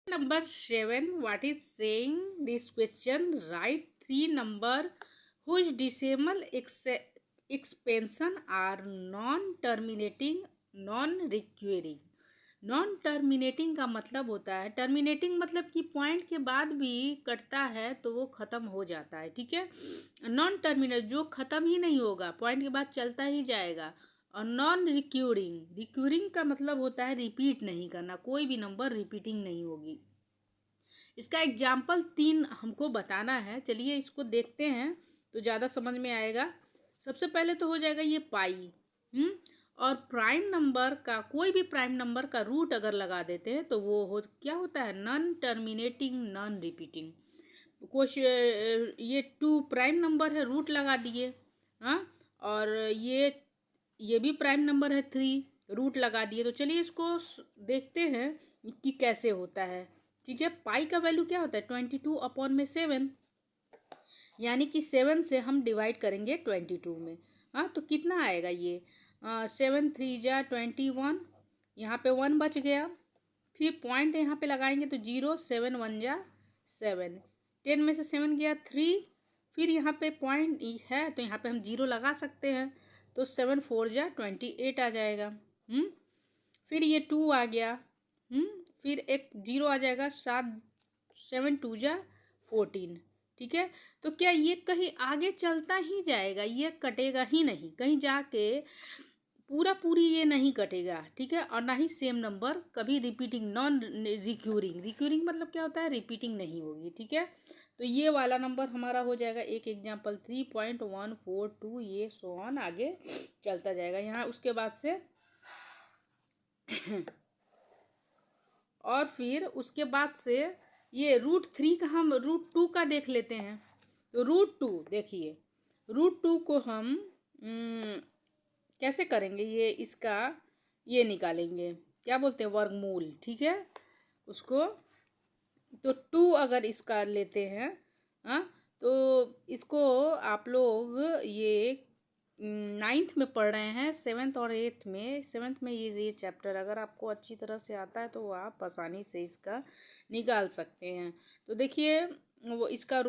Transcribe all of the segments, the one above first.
Number 7. What is saying this question? Write 3 number whose decimal expansion are non-terminating, non-recurring. Non terminating का मतलब होता है, terminating मतलब कि पॉइंट के बाद भी कटता है तो वो ख़त्म हो जाता है, ठीक है। नॉन टर्मिनेट जो ख़त्म ही नहीं होगा, पॉइंट के बाद चलता ही जाएगा। और नॉन रिक्यूरिंग, रिक्यूरिंग का मतलब होता है रिपीट नहीं करना, कोई भी नंबर रिपीटिंग नहीं होगी। इसका एग्जाम्पल 3 हमको बताना है, चलिए इसको देखते हैं तो ज़्यादा समझ में आएगा। सबसे पहले तो हो जाएगा ये पाई, और प्राइम नंबर का, कोई भी प्राइम नंबर का रूट अगर लगा देते हैं तो वो क्या होता है, नॉन टर्मिनेटिंग, नॉन रिपीटिंग। कुछ ये 2 प्राइम नंबर है, रूट लगा दिए, हाँ। और ये भी प्राइम नंबर है 3, रूट लगा दिए। तो चलिए इसको देखते हैं कि कैसे होता है, ठीक है। पाई का वैल्यू क्या होता है, 22/7, यानी कि 7 से हम डिवाइड करेंगे 22 में, हाँ। तो कितना आएगा ये, 7 3 जा 21, यहाँ पे 1 बच गया। फिर पॉइंट यहाँ पे लगाएंगे तो 0, 7 1 जा 7, 10 में से 7 गया 3। फिर यहाँ पे पॉइंट है तो यहाँ पे हम 0 लगा सकते हैं, तो 7 4 जा 28 आ जाएगा। फिर ये 2 आ गया, फिर एक 0 आ जाएगा, 7 2 जा 14, ठीक है। तो क्या ये कहीं आगे चलता ही जाएगा, ये कटेगा ही नहीं, कहीं जाके पूरी ये नहीं कटेगा, ठीक है। और ना ही सेम नंबर कभी रिपीटिंग, नॉन रिक्यूरिंग, रिक्यूरिंग मतलब क्या होता है, रिपीटिंग नहीं होगी, ठीक है। तो ये वाला नंबर हमारा हो जाएगा एक एग्जाम्पल 3.142, ये सो ऑन आगे चलता जाएगा यहाँ उसके बाद से। और फिर उसके बाद से ये √3 का हम √2 का देख लेते हैं। तो √2 देखिए, √2 को हम कैसे करेंगे, ये इसका ये निकालेंगे, क्या बोलते हैं, वर्गमूल, ठीक है उसको। तो 2 अगर इसका लेते हैं, हाँ, तो इसको आप लोग ये 9th में पढ़ रहे हैं, 7th और 8th में, 7th में ये चैप्टर अगर आपको अच्छी तरह से आता है तो आप आसानी से इसका निकाल सकते हैं। तो देखिए वो इसका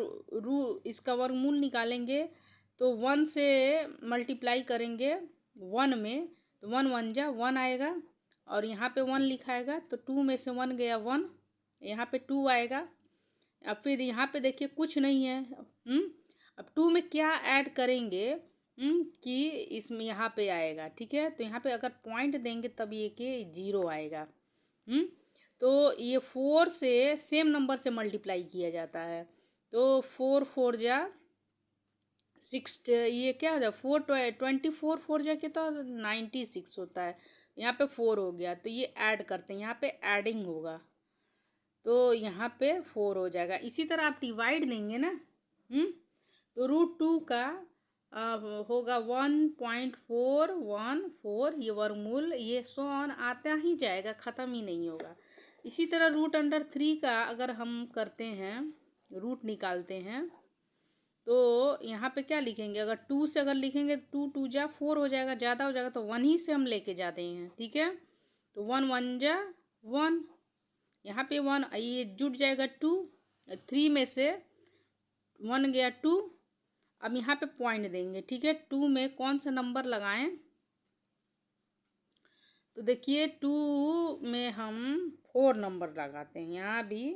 वर्गमूल निकालेंगे तो 1 से मल्टीप्लाई करेंगे 1 में, तो 1 1 जा 1 आएगा, और यहाँ पे 1 लिखाएगा तो 2 में से 1 गया 1, यहाँ पे 2 आएगा। अब फिर यहाँ पे देखिए कुछ नहीं है, अब 2 में क्या ऐड करेंगे, कि इसमें यहाँ पे आएगा, ठीक है। तो यहाँ पे अगर पॉइंट देंगे तब ये के 0 आएगा, तो ये 4 से सेम नंबर से मल्टीप्लाई किया जाता है, तो 4 4 जा 6, ये क्या हो जाए 24 4 जा के तो 96 होता है, यहाँ पे 4 हो गया, तो ये ऐड करते हैं, यहाँ पे एडिंग होगा, तो यहाँ पे 4 हो जाएगा। इसी तरह आप डिवाइड देंगे ना, तो √2 का होगा 1.414, ये वर्गमूल, ये सो ऑन आता ही जाएगा, ख़त्म ही नहीं होगा। इसी तरह √3 का अगर हम करते हैं, रूट निकालते हैं, तो यहाँ पे क्या लिखेंगे, अगर 2 से अगर लिखेंगे 2 2 जा 4 हो जाएगा, ज़्यादा हो जाएगा तो 1 ही से हम लेके जाते हैं, ठीक है। तो 1 1 जा 1, यहाँ पे 1, ये जुट जाएगा 2, 3 में से 1 गया 2। अब यहाँ पे पॉइंट देंगे, ठीक है। 2 में कौन सा नंबर लगाएं, तो देखिए 2 में हम 4 नंबर लगाते हैं, यहाँ भी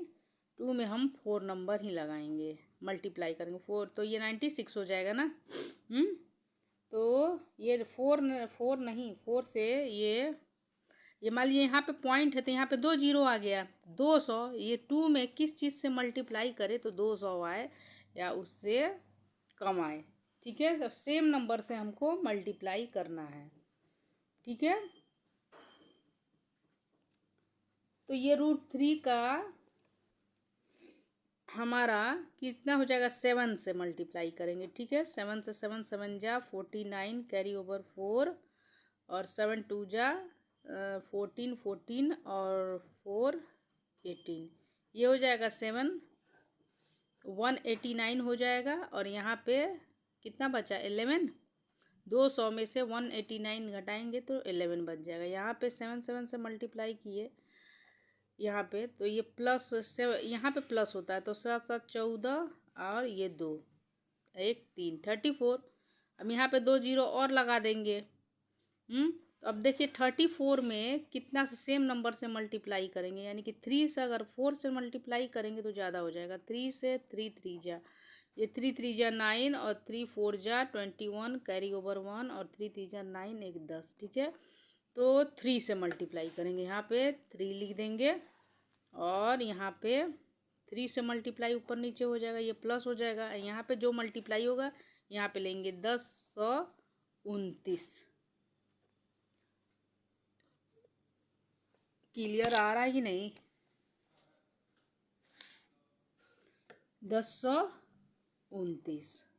2 में हम 4 नंबर ही लगाएंगे, मल्टीप्लाई करेंगे 4, तो ये 96 हो जाएगा ना। तो ये 4 नहीं, 4 से ये मान लीजिए यहाँ पे पॉइंट है तो यहाँ पे 2 0 आ गया, 200। ये 2 में किस चीज़ से मल्टीप्लाई करे तो 200 आए या उससे कम आए, ठीक है। अब सेम नंबर से हमको मल्टीप्लाई करना है, ठीक है। तो ये √3 का हमारा कितना हो जाएगा, 7 से मल्टीप्लाई करेंगे, ठीक है। 7 से 7 7 जा 49, कैरी ओवर 4, और 7 2 जा 14 14, और 4 18, ये हो जाएगा 7 189 हो जाएगा। और यहाँ पे कितना बचा, 11, 200 में से 189 घटाएंगे तो 11 बच जाएगा। यहाँ पे 7 7 से मल्टीप्लाई किए, यहाँ पे, तो ये प्लस से यहाँ पे प्लस होता है, तो 7 7 14 और ये 2 1 3 34। अब यहाँ पे 2 जीरो और लगा देंगे। तो अब देखिए 34 में कितना से सेम नंबर से मल्टीप्लाई करेंगे, यानी कि 3 से अगर 4 से मल्टीप्लाई करेंगे तो ज़्यादा हो जाएगा। 3 से 3 3 जा, ये 3 3 जा 9 और 3 4 जा 21, कैरी ओवर 1 और 3 3 जा 9 एक 10। ठीक है, तो 3 से मल्टीप्लाई करेंगे, यहाँ पे 3 लिख देंगे और यहाँ पे 3 से मल्टीप्लाई ऊपर नीचे हो जाएगा, ये प्लस हो जाएगा। यहाँ पे जो मल्टीप्लाई होगा यहाँ पे लेंगे 1029। क्लियर आ रहा है कि नहीं? 1029।